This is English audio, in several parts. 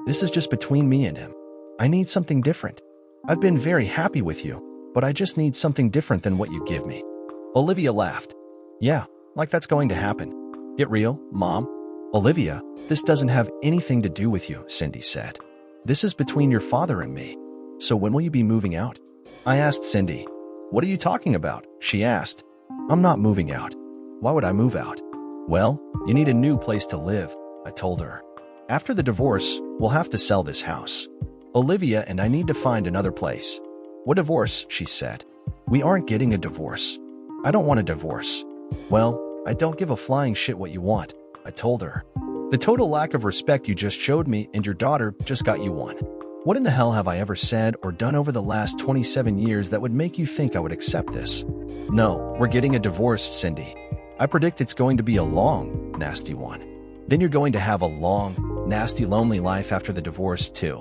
This is just between me and him. I need something different. I've been very happy with you, but I just need something different than what you give me." Olivia laughed. "Yeah, like that's going to happen. Get real, Mom." "Olivia, this doesn't have anything to do with you," Cindy said. "This is between your father and me. So when will you be moving out?" I asked Cindy. "What are you talking about?" she asked. "I'm not moving out." "Why would I move out?" "Well, you need a new place to live," I told her. "After the divorce, we'll have to sell this house. Olivia and I need to find another place." "What divorce?" she said. "We aren't getting a divorce." "I don't want a divorce." "Well, I don't give a flying shit what you want," I told her. "The total lack of respect you just showed me and your daughter just got you one. What in the hell have I ever said or done over the last 27 years that would make you think I would accept this?" "No, we're getting a divorce, Cindy. I predict it's going to be a long, nasty one. Then you're going to have a long, nasty, lonely life after the divorce, too.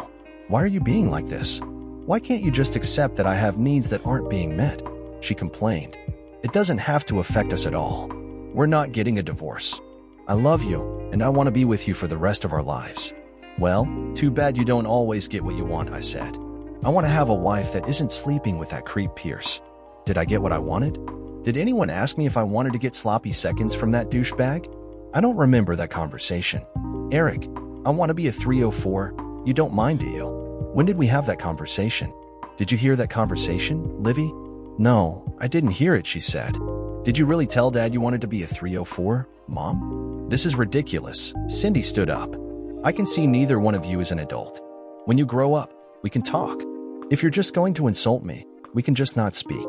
Why are you being like this? Why can't you just accept that I have needs that aren't being met?" she complained. "It doesn't have to affect us at all. We're not getting a divorce. I love you, and I want to be with you for the rest of our lives." "Well, too bad you don't always get what you want," I said. "I want to have a wife that isn't sleeping with that creep Pierce." Did I get what I wanted? Did anyone ask me if I wanted to get sloppy seconds from that douchebag? I don't remember that conversation. "Eric, I want to be a 304. You don't mind, do you?" "When did we have that conversation?" "Did you hear that conversation, Livy?" "No, I didn't hear it," she said. "Did you really tell Dad you wanted to be a 304, Mom?" "This is ridiculous." Cindy stood up. "I can see neither one of you is an adult. When you grow up, we can talk. If you're just going to insult me, we can just not speak."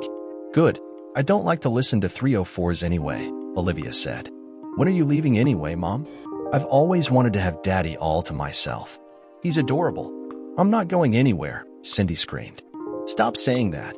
"Good. I don't like to listen to 304s anyway," Olivia said. "When are you leaving anyway, Mom?" "I've always wanted to have Daddy all to myself. He's adorable." "I'm not going anywhere," Cindy screamed. "Stop saying that."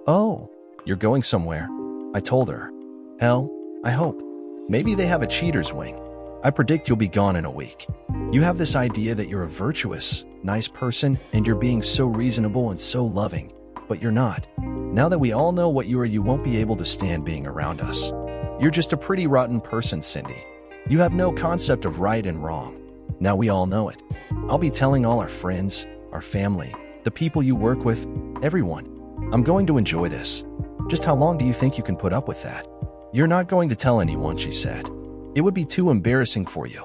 "Oh, you're going somewhere," I told her. "Hell, I hope. Maybe they have a cheater's wing. I predict you'll be gone in a week. You have this idea that you're a virtuous, nice person and you're being so reasonable and so loving, but you're not. Now that we all know what you are, you won't be able to stand being around us. You're just a pretty rotten person, Cindy. You have no concept of right and wrong. Now we all know it. I'll be telling all our friends, our family, the people you work with, everyone. I'm going to enjoy this. Just how long do you think you can put up with that?" "You're not going to tell anyone," she said. "It would be too embarrassing for you.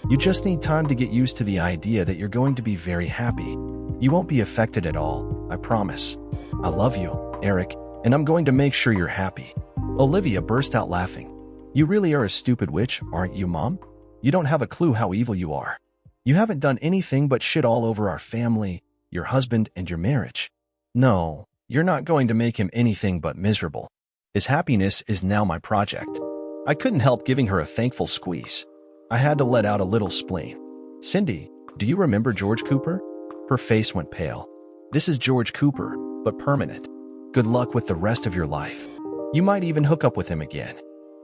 You just need time to get used to the idea that you're going to be very happy. You won't be affected at all, I promise. I love you, Eric, and I'm going to make sure you're happy." Olivia burst out laughing. "You really are a stupid witch, aren't you, Mom? You don't have a clue how evil you are. You haven't done anything but shit all over our family, your husband, and your marriage. No, you're not going to make him anything but miserable. His happiness is now my project." I couldn't help giving her a thankful squeeze. I had to let out a little spleen. "Cindy, do you remember George Cooper?" Her face went pale. "This is George Cooper, but permanent. Good luck with the rest of your life. You might even hook up with him again.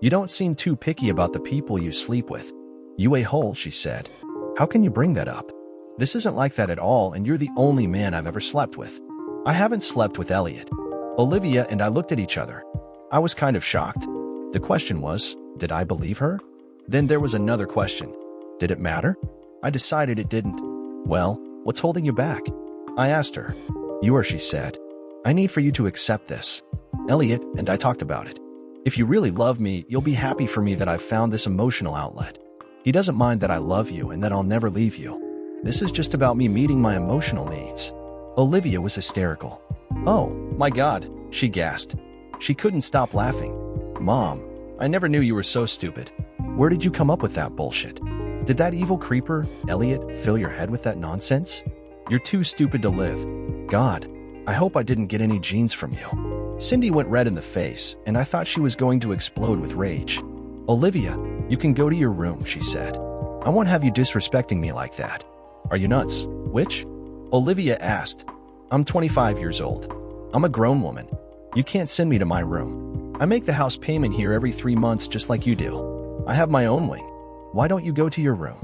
You don't seem too picky about the people you sleep with." "You a-hole," she said. "How can you bring that up? This isn't like that at all, and you're the only man I've ever slept with." "I haven't slept with Elliot." Olivia and I looked at each other. I was kind of shocked. The question was, did I believe her? Then there was another question. Did it matter? I decided it didn't. "Well, what's holding you back?" I asked her. "You are," she said. "I need for you to accept this. Elliot and I talked about it. If you really love me, you'll be happy for me that I've found this emotional outlet. He doesn't mind that I love you and that I'll never leave you. This is just about me meeting my emotional needs." Olivia was hysterical. "Oh, my God," she gasped. She couldn't stop laughing. "Mom, I never knew you were so stupid. Where did you come up with that bullshit? Did that evil creeper, Elliot, fill your head with that nonsense? You're too stupid to live. God, I hope I didn't get any genes from you." Cindy went red in the face, and I thought she was going to explode with rage. "Olivia, you can go to your room," she said. "I won't have you disrespecting me like that." "Are you nuts, witch?" Olivia asked. "I'm 25 years old. I'm a grown woman. You can't send me to my room. I make the house payment here every 3 months just like you do. I have my own wing. Why don't you go to your room?"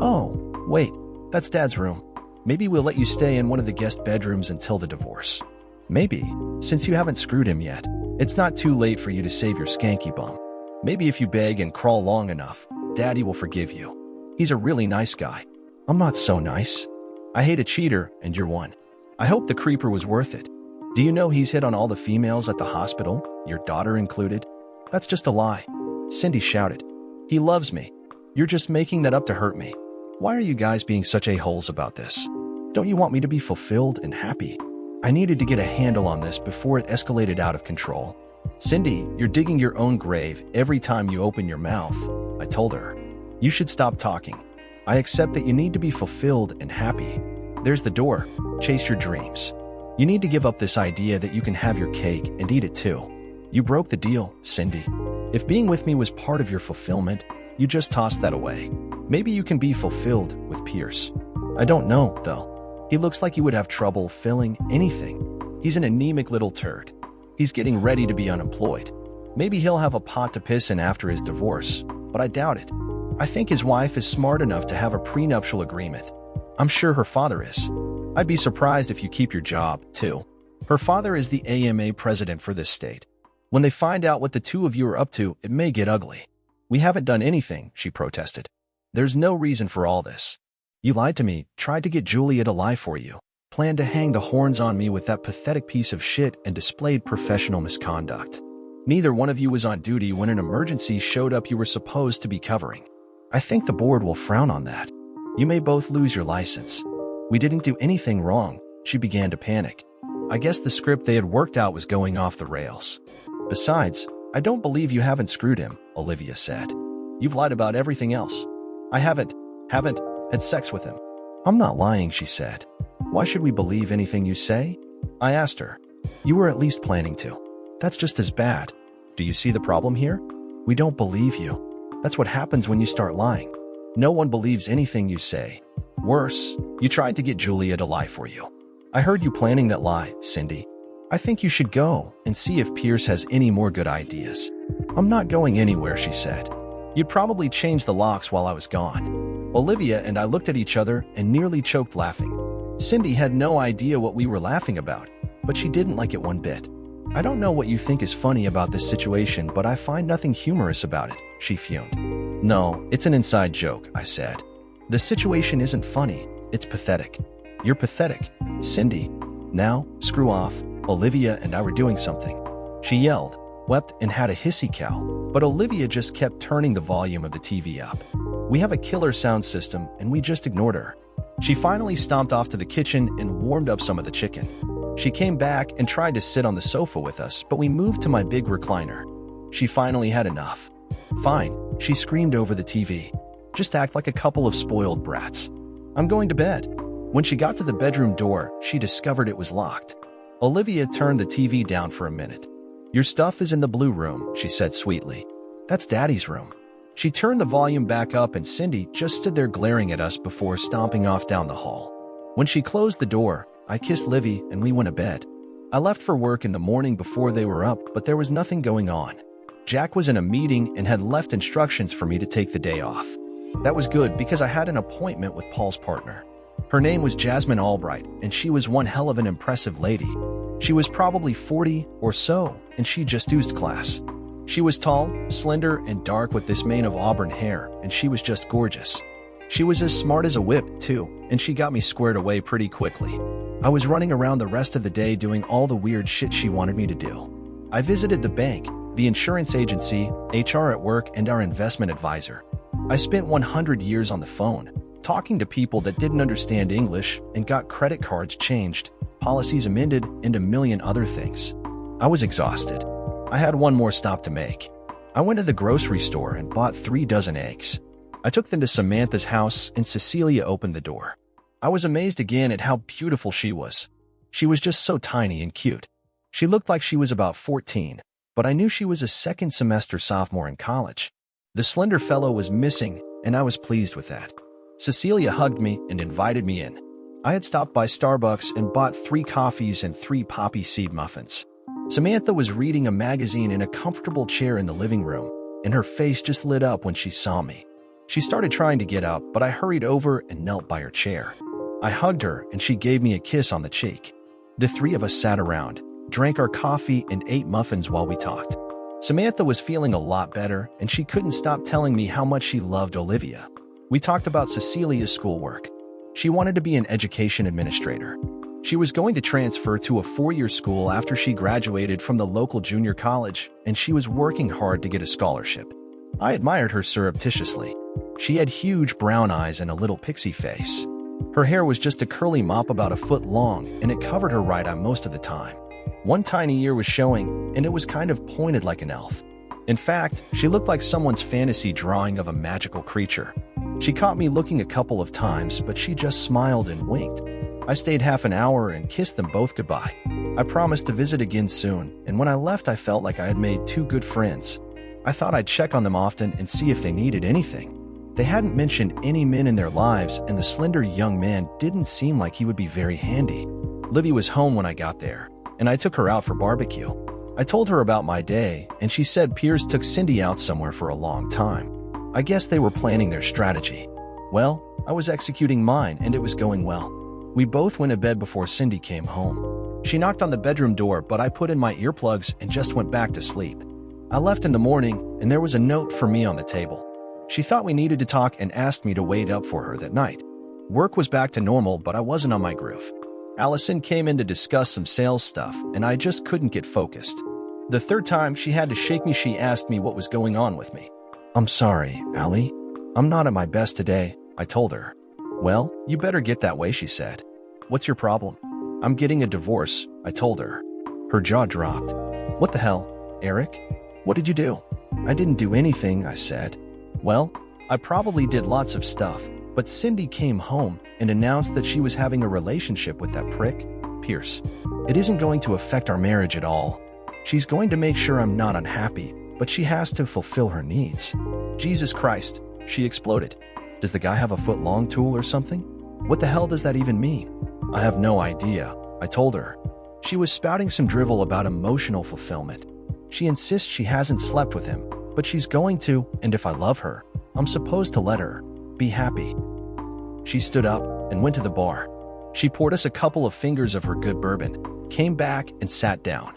"Oh, wait, that's Dad's room. Maybe we'll let you stay in one of the guest bedrooms until the divorce." "Maybe, since you haven't screwed him yet. It's not too late for you to save your skanky bum. Maybe if you beg and crawl long enough, Daddy will forgive you. He's a really nice guy." "I'm not so nice." I hate a cheater, and you're one. I hope the creeper was worth it. Do you know he's hit on all the females at the hospital, your daughter included? That's just a lie. Cindy shouted. He loves me. You're just making that up to hurt me. Why are you guys being such a-holes about this? Don't you want me to be fulfilled and happy? I needed to get a handle on this before it escalated out of control. Cindy, you're digging your own grave every time you open your mouth, I told her. You should stop talking. I accept that you need to be fulfilled and happy. There's the door. Chase your dreams. You need to give up this idea that you can have your cake and eat it too. You broke the deal, Cindy. If being with me was part of your fulfillment, you just tossed that away. Maybe you can be fulfilled with Pierce. I don't know, though. He looks like he would have trouble filling anything. He's an anemic little turd. He's getting ready to be unemployed. Maybe he'll have a pot to piss in after his divorce, but I doubt it. I think his wife is smart enough to have a prenuptial agreement. I'm sure her father is. I'd be surprised if you keep your job, too. Her father is the AMA president for this state. When they find out what the two of you are up to, it may get ugly. We haven't done anything, she protested. There's no reason for all this. You lied to me, tried to get Julia to lie for you, planned to hang the horns on me with that pathetic piece of shit, and displayed professional misconduct. Neither one of you was on duty when an emergency showed up you were supposed to be covering. I think the board will frown on that. You may both lose your license. We didn't do anything wrong, she began to panic. I guess the script they had worked out was going off the rails. Besides, I don't believe you haven't screwed him, Olivia said. You've lied about everything else. I haven't had sex with him. I'm not lying, she said. Why should we believe anything you say? I asked her. You were at least planning to. That's just as bad. Do you see the problem here? We don't believe you. That's what happens when you start lying. No one believes anything you say. Worse, you tried to get Julia to lie for you. I heard you planning that lie, Cindy. I think you should go and see if Pierce has any more good ideas. I'm not going anywhere, she said. You'd probably change the locks while I was gone. Olivia and I looked at each other and nearly choked laughing. Cindy had no idea what we were laughing about, but she didn't like it one bit. I don't know what you think is funny about this situation, but I find nothing humorous about it, she fumed. No, it's an inside joke, I said. The situation isn't funny, it's pathetic. You're pathetic, Cindy. Now, screw off. Olivia and I were doing something. She yelled, wept, and had a hissy cow, but Olivia just kept turning the volume of the TV up. We have a killer sound system, and we just ignored her. She finally stomped off to the kitchen and warmed up some of the chicken. She came back and tried to sit on the sofa with us, but we moved to my big recliner. She finally had enough. Fine, she screamed over the TV. Just act like a couple of spoiled brats. I'm going to bed. When she got to the bedroom door, she discovered it was locked. Olivia turned the TV down for a minute. Your stuff is in the blue room, she said sweetly. That's Daddy's room. She turned the volume back up and Cindy just stood there glaring at us before stomping off down the hall. When she closed the door, I kissed Livy and we went to bed. I left for work in the morning before they were up, but there was nothing going on. Jack was in a meeting and had left instructions for me to take the day off. That was good because I had an appointment with Paul's partner. Her name was Jasmine Albright, and she was one hell of an impressive lady. She was probably 40 or so, and she just oozed class. She was tall, slender, and dark with this mane of auburn hair, and she was just gorgeous. She was as smart as a whip, too, and she got me squared away pretty quickly. I was running around the rest of the day doing all the weird shit she wanted me to do. I visited the bank, the insurance agency, HR at work, and our investment advisor. I spent 100 years on the phone, talking to people that didn't understand English and got credit cards changed, policies amended, and a million other things. I was exhausted. I had one more stop to make. I went to the grocery store and bought 3 dozen eggs. I took them to Samantha's house and Cecilia opened the door. I was amazed again at how beautiful she was. She was just so tiny and cute. She looked like she was about 14, but I knew she was a second semester sophomore in college. The slender fellow was missing, and I was pleased with that. Cecilia hugged me and invited me in. I had stopped by Starbucks and bought 3 coffees and 3 poppy seed muffins. Samantha was reading a magazine in a comfortable chair in the living room, and her face just lit up when she saw me. She started trying to get up, but I hurried over and knelt by her chair. I hugged her, and she gave me a kiss on the cheek. The 3 of us sat around, drank our coffee, and ate muffins while we talked. Samantha was feeling a lot better, and she couldn't stop telling me how much she loved Olivia. We talked about Cecilia's schoolwork. She wanted to be an education administrator. She was going to transfer to a 4-year school after she graduated from the local junior college, and she was working hard to get a scholarship. I admired her surreptitiously. She had huge brown eyes and a little pixie face. Her hair was just a curly mop about a foot long, and it covered her right eye most of the time. One tiny ear was showing, and it was kind of pointed like an elf. In fact, she looked like someone's fantasy drawing of a magical creature. She caught me looking a couple of times, but she just smiled and winked. I stayed half an hour and kissed them both goodbye. I promised to visit again soon, and when I left I felt like I had made 2 good friends. I thought I'd check on them often and see if they needed anything. They hadn't mentioned any men in their lives, and the slender young man didn't seem like he would be very handy. Livy was home when I got there, and I took her out for barbecue. I told her about my day, and she said Piers took Cindy out somewhere for a long time. I guess they were planning their strategy. Well, I was executing mine, and it was going well. We both went to bed before Cindy came home. She knocked on the bedroom door, but I put in my earplugs and just went back to sleep. I left in the morning, and there was a note for me on the table. She thought we needed to talk and asked me to wait up for her that night. Work was back to normal, but I wasn't on my groove. Allison came in to discuss some sales stuff, and I just couldn't get focused. The third time she had to shake me, she asked me what was going on with me. "I'm sorry, Allie. I'm not at my best today," I told her. "Well, you better get that way," she said. "What's your problem?" "I'm getting a divorce," I told her. Her jaw dropped. "What the hell, Eric? What did you do?" "I didn't do anything," I said. "Well, I probably did lots of stuff, but Cindy came home and announced that she was having a relationship with that prick, Piers. It isn't going to affect our marriage at all. She's going to make sure I'm not unhappy, but she has to fulfill her needs." Jesus Christ, she exploded. "Does the guy have a foot-long tool or something? What the hell does that even mean?" "I have no idea," I told her. She was spouting some drivel about emotional fulfillment. She insists she hasn't slept with him, but she's going to, and if I love her, I'm supposed to let her be happy. She stood up and went to the bar. She poured us a couple of fingers of her good bourbon, came back and sat down.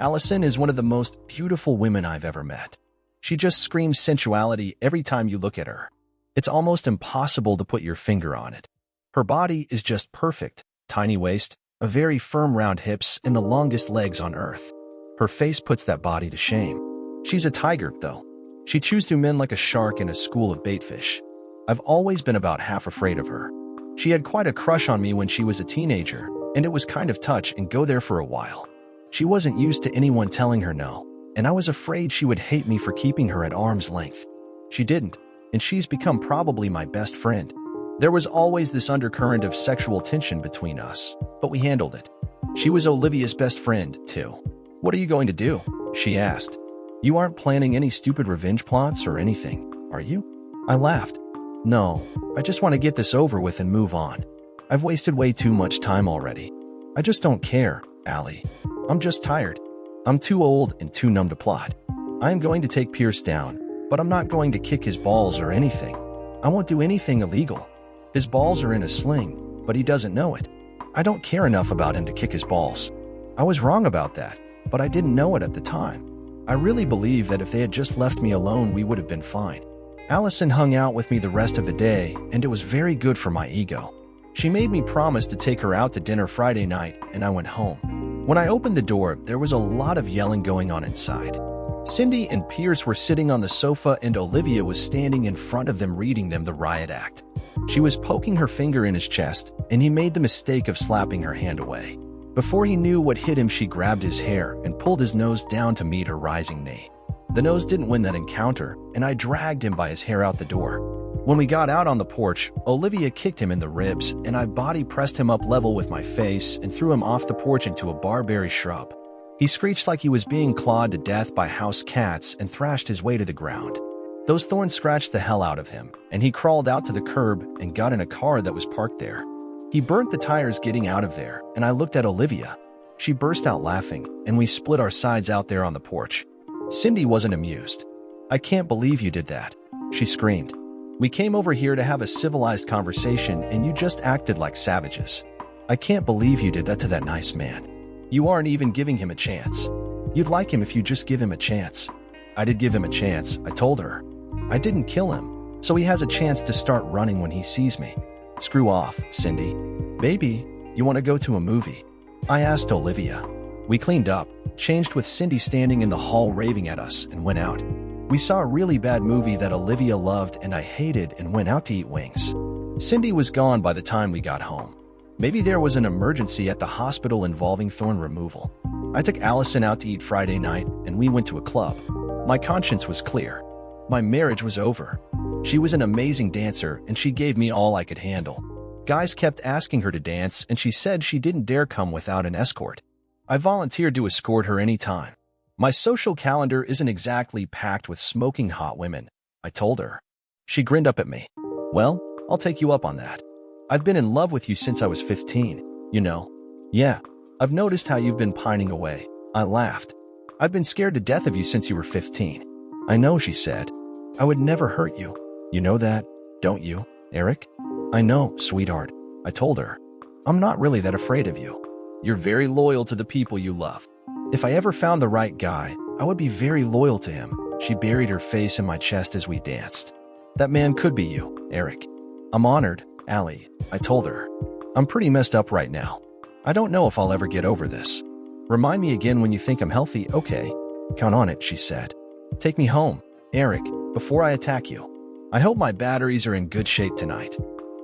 Allison is one of the most beautiful women I've ever met. She just screams sensuality every time you look at her. It's almost impossible to put your finger on it. Her body is just perfect, tiny waist, a very firm round hips, and the longest legs on earth. Her face puts that body to shame. She's a tiger, though. She chews through men like a shark in a school of baitfish. I've always been about half afraid of her. She had quite a crush on me when she was a teenager, and it was kind of touch and go there for a while. She wasn't used to anyone telling her no, and I was afraid she would hate me for keeping her at arm's length. She didn't, and she's become probably my best friend. There was always this undercurrent of sexual tension between us, but we handled it. She was Olivia's best friend, too. "What are you going to do?" she asked. "You aren't planning any stupid revenge plots or anything, are you?" I laughed. "No, I just want to get this over with and move on. I've wasted way too much time already. I just don't care, Allie. I'm just tired. I'm too old and too numb to plot. I am going to take Piers down, but I'm not going to kick his balls or anything. I won't do anything illegal. His balls are in a sling, but he doesn't know it. I don't care enough about him to kick his balls. I was wrong about that, but I didn't know it at the time. I really believe that if they had just left me alone, we would have been fine." Allison hung out with me the rest of the day, and it was very good for my ego. She made me promise to take her out to dinner Friday night, and I went home. When I opened the door, there was a lot of yelling going on inside. Cindy and Piers were sitting on the sofa, and Olivia was standing in front of them reading them the riot act. She was poking her finger in his chest, and he made the mistake of slapping her hand away. Before he knew what hit him, she grabbed his hair and pulled his nose down to meet her rising knee. The nose didn't win that encounter, and I dragged him by his hair out the door. When we got out on the porch, Olivia kicked him in the ribs, and I body pressed him up level with my face and threw him off the porch into a barberry shrub. He screeched like he was being clawed to death by house cats and thrashed his way to the ground. Those thorns scratched the hell out of him, and he crawled out to the curb and got in a car that was parked there. He burnt the tires getting out of there, and I looked at Olivia. She burst out laughing, and we split our sides out there on the porch. Cindy wasn't amused. "I can't believe you did that," she screamed. "We came over here to have a civilized conversation, and you just acted like savages. I can't believe you did that to that nice man. You aren't even giving him a chance. You'd like him if you just give him a chance." "I did give him a chance," I told her. "I didn't kill him, so he has a chance to start running when he sees me." Screw off, Cindy. Baby, you want to go to a movie? I asked Olivia. We cleaned up, changed with Cindy standing in the hall raving at us, and went out. We saw a really bad movie that Olivia loved and I hated and went out to eat wings. Cindy was gone by the time we got home. Maybe there was an emergency at the hospital involving thorn removal. I took Allison out to eat Friday night and we went to a club. My conscience was clear. My marriage was over. She was an amazing dancer and she gave me all I could handle. Guys kept asking her to dance and she said she didn't dare come without an escort. I volunteered to escort her anytime. My social calendar isn't exactly packed with smoking hot women, I told her. She grinned up at me. Well, I'll take you up on that. I've been in love with you since I was 15, you know. Yeah, I've noticed how you've been pining away. I laughed. I've been scared to death of you since you were 15. I know, she said. I would never hurt you. You know that, don't you, Eric? I know, sweetheart, I told her. I'm not really that afraid of you. You're very loyal to the people you love. If I ever found the right guy, I would be very loyal to him. She buried her face in my chest as we danced. That man could be you, Eric. I'm honored, Allie, I told her. I'm pretty messed up right now. I don't know if I'll ever get over this. Remind me again when you think I'm healthy, okay? Count on it, she said. Take me home, Eric, before I attack you. I hope my batteries are in good shape tonight.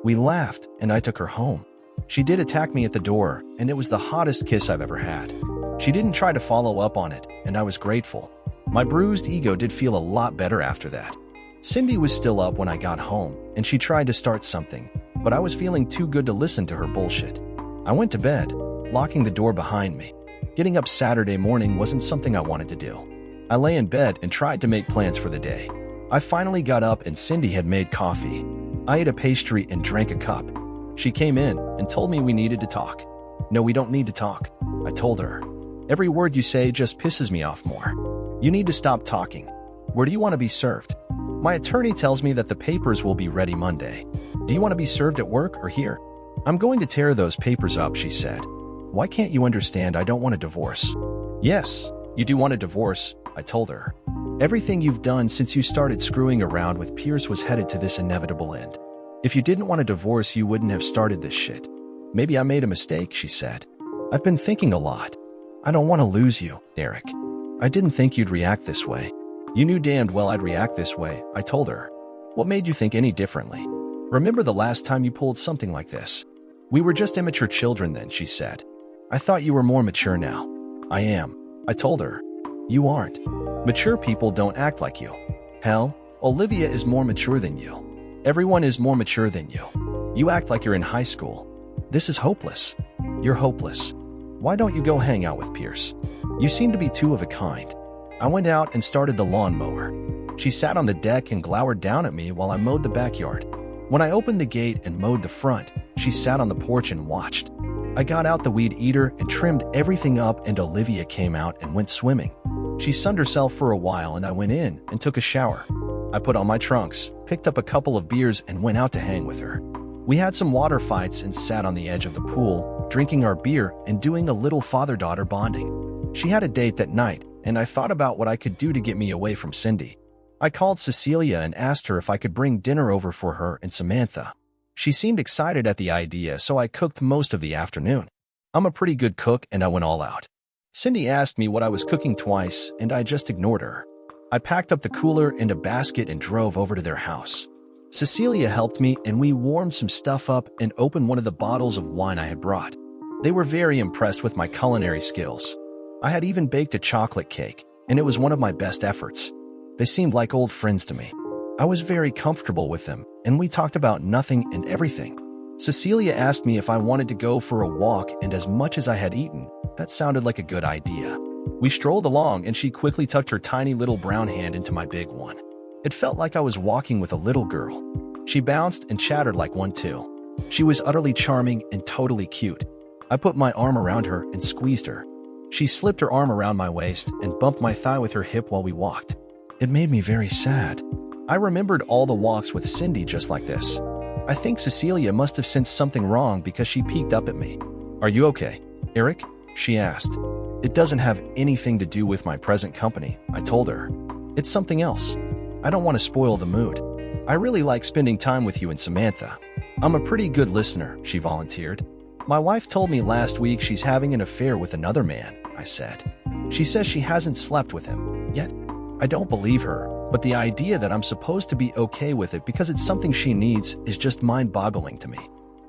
We laughed, and I took her home. She did attack me at the door, and it was the hottest kiss I've ever had. She didn't try to follow up on it, and I was grateful. My bruised ego did feel a lot better after that. Cindy was still up when I got home, and she tried to start something, but I was feeling too good to listen to her bullshit. I went to bed, locking the door behind me. Getting up Saturday morning wasn't something I wanted to do. I lay in bed and tried to make plans for the day. I finally got up and Cindy had made coffee. I ate a pastry and drank a cup. She came in and told me we needed to talk. No, we don't need to talk, I told her. Every word you say just pisses me off more. You need to stop talking. Where do you want to be served? My attorney tells me that the papers will be ready Monday. Do you want to be served at work or here? I'm going to tear those papers up, she said. Why can't you understand I don't want a divorce? Yes, you do want a divorce, I told her. Everything you've done since you started screwing around with Pierce was headed to this inevitable end. If you didn't want a divorce, you wouldn't have started this shit. Maybe I made a mistake, she said. I've been thinking a lot. I don't want to lose you, Eric. I didn't think you'd react this way. You knew damned well I'd react this way, I told her. What made you think any differently? Remember the last time you pulled something like this? We were just immature children then, she said. I thought you were more mature now. I am, I told her. You aren't. Mature people don't act like you. Hell, Olivia is more mature than you. Everyone is more mature than you. You act like you're in high school. This is hopeless. You're hopeless. Why don't you go hang out with Pierce? You seem to be two of a kind. I went out and started the lawnmower. She sat on the deck and glowered down at me while I mowed the backyard. When I opened the gate and mowed the front, she sat on the porch and watched. I got out the weed eater and trimmed everything up, and Olivia came out and went swimming. She sunned herself for a while and I went in and took a shower. I put on my trunks, picked up a couple of beers and went out to hang with her. We had some water fights and sat on the edge of the pool, drinking our beer and doing a little father-daughter bonding. She had a date that night, and I thought about what I could do to get me away from Cindy. I called Cecilia and asked her if I could bring dinner over for her and Samantha. She seemed excited at the idea, so I cooked most of the afternoon. I'm a pretty good cook and I went all out. Cindy asked me what I was cooking twice, and I just ignored her. I packed up the cooler and a basket and drove over to their house. Cecilia helped me and we warmed some stuff up and opened one of the bottles of wine I had brought. They were very impressed with my culinary skills. I had even baked a chocolate cake, and it was one of my best efforts. They seemed like old friends to me. I was very comfortable with them, and we talked about nothing and everything. Cecilia asked me if I wanted to go for a walk, and as much as I had eaten, that sounded like a good idea. We strolled along, and she quickly tucked her tiny little brown hand into my big one. It felt like I was walking with a little girl. She bounced and chattered like one too. She was utterly charming and totally cute. I put my arm around her and squeezed her. She slipped her arm around my waist and bumped my thigh with her hip while we walked. It made me very sad. I remembered all the walks with Cindy just like this. I think Cecilia must have sensed something wrong because she peeked up at me. Are you okay, Eric? She asked. It doesn't have anything to do with my present company, I told her. It's something else. I don't want to spoil the mood. I really like spending time with you and Samantha. I'm a pretty good listener, she volunteered. My wife told me last week she's having an affair with another man, I said. She says she hasn't slept with him yet. I don't believe her, but the idea that I'm supposed to be okay with it because it's something she needs is just mind-boggling to me.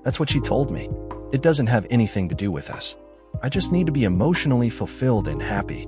That's what she told me. It doesn't have anything to do with us. I just need to be emotionally fulfilled and happy.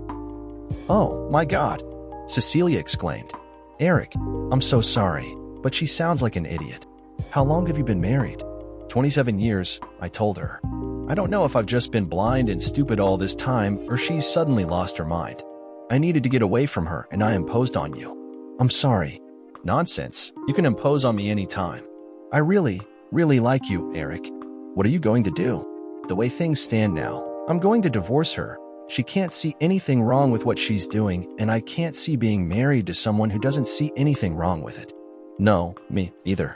Oh, my God, Cecilia exclaimed. Eric, I'm so sorry, but she sounds like an idiot. How long have you been married? 27 years, I told her. I don't know if I've just been blind and stupid all this time or she's suddenly lost her mind. I needed to get away from her and I imposed on you. I'm sorry. Nonsense. You can impose on me anytime. I really like you, Eric. What are you going to do? The way things stand now, I'm going to divorce her. She can't see anything wrong with what she's doing, and I can't see being married to someone who doesn't see anything wrong with it. No, me either.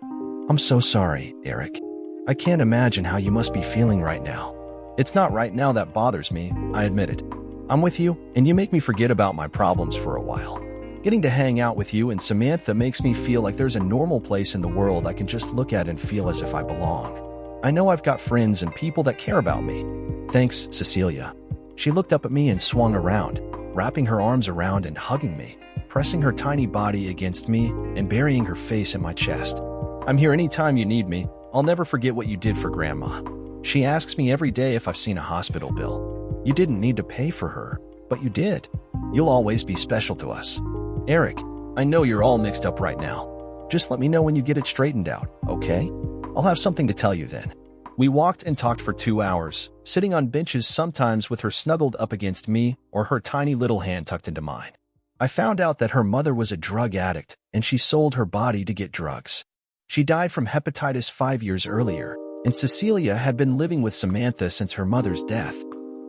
I'm so sorry, Eric. I can't imagine how you must be feeling right now. It's not right now that bothers me, I admitted. I'm with you, and you make me forget about my problems for a while. Getting to hang out with you and Samantha makes me feel like there's a normal place in the world I can just look at and feel as if I belong. I know I've got friends and people that care about me. Thanks, Cecilia. She looked up at me and swung around, wrapping her arms around and hugging me, pressing her tiny body against me and burying her face in my chest. I'm here anytime you need me. I'll never forget what you did for Grandma. She asks me every day if I've seen a hospital bill. You didn't need to pay for her, but you did. You'll always be special to us. Eric, I know you're all mixed up right now. Just let me know when you get it straightened out, okay? I'll have something to tell you then. We walked and talked for 2 hours, sitting on benches sometimes with her snuggled up against me or her tiny little hand tucked into mine. I found out that her mother was a drug addict and she sold her body to get drugs. She died from hepatitis 5 years earlier, and Cecilia had been living with Samantha since her mother's death.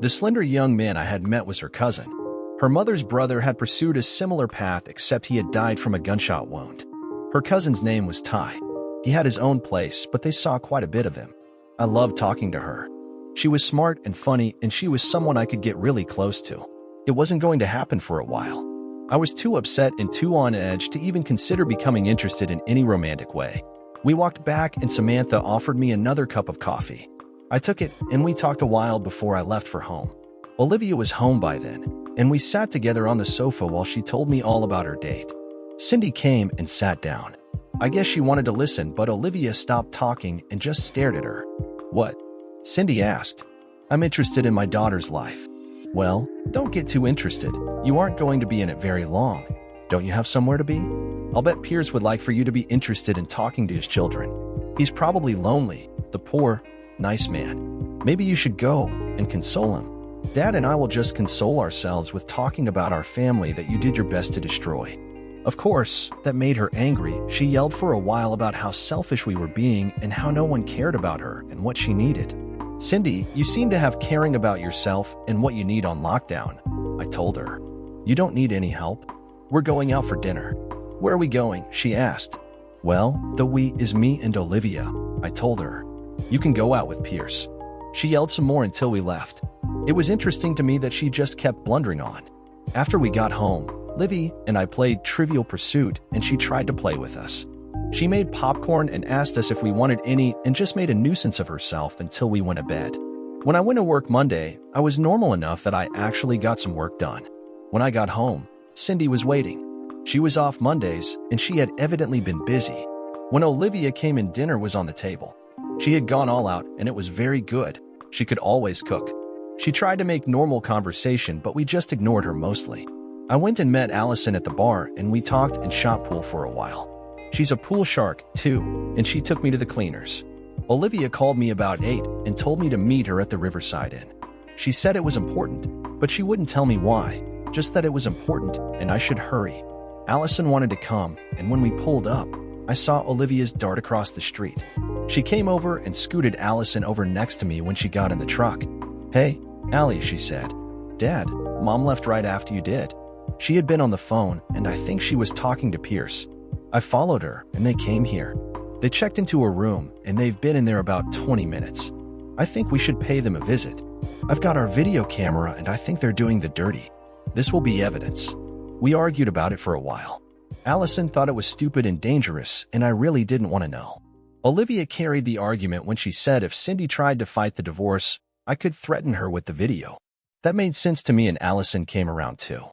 The slender young man I had met was her cousin. Her mother's brother had pursued a similar path except he had died from a gunshot wound. Her cousin's name was Ty. He had his own place, but they saw quite a bit of him. I loved talking to her. She was smart and funny, and she was someone I could get really close to. It wasn't going to happen for a while. I was too upset and too on edge to even consider becoming interested in any romantic way. We walked back and Samantha offered me another cup of coffee. I took it and we talked a while before I left for home. Olivia was home by then, and we sat together on the sofa while she told me all about her date. Cindy came and sat down. I guess she wanted to listen, but Olivia stopped talking and just stared at her. What? Cindy asked. I'm interested in my daughter's life. Well, don't get too interested. You aren't going to be in it very long. Don't you have somewhere to be? I'll bet Piers would like for you to be interested in talking to his children. He's probably lonely, the poor, nice man. Maybe you should go and console him. Dad and I will just console ourselves with talking about our family that you did your best to destroy. Of course, that made her angry. She yelled for a while about how selfish we were being and how no one cared about her and what she needed. Cindy, you seem to have caring about yourself and what you need on lockdown, I told her. You don't need any help. We're going out for dinner. Where are we going? She asked. Well, the we is me and Olivia, I told her. You can go out with Piers. She yelled some more until we left. It was interesting to me that she just kept blundering on. After we got home, Livy and I played Trivial Pursuit, and she tried to play with us. She made popcorn and asked us if we wanted any and just made a nuisance of herself until we went to bed. When I went to work Monday, I was normal enough that I actually got some work done. When I got home, Cindy was waiting. She was off Mondays, and she had evidently been busy. When Olivia came in, dinner was on the table. She had gone all out, and it was very good. She could always cook. She tried to make normal conversation, but we just ignored her mostly. I went and met Allison at the bar, and we talked and shot pool for a while. She's a pool shark, too, and she took me to the cleaners. Olivia called me about 8 and told me to meet her at the Riverside Inn. She said it was important, but she wouldn't tell me why, just that it was important and I should hurry. Allison wanted to come, and when we pulled up, I saw Olivia's dart across the street. She came over and scooted Allison over next to me when she got in the truck. Hey, Allie, she said. Dad, Mom left right after you did. She had been on the phone, and I think she was talking to Piers. I followed her, and they came here. They checked into a room, and they've been in there about 20 minutes. I think we should pay them a visit. I've got our video camera, and I think they're doing the dirty. This will be evidence. We argued about it for a while. Allison thought it was stupid and dangerous, and I really didn't want to know. Olivia carried the argument when she said if Cindy tried to fight the divorce, I could threaten her with the video. That made sense to me, and Allison came around too.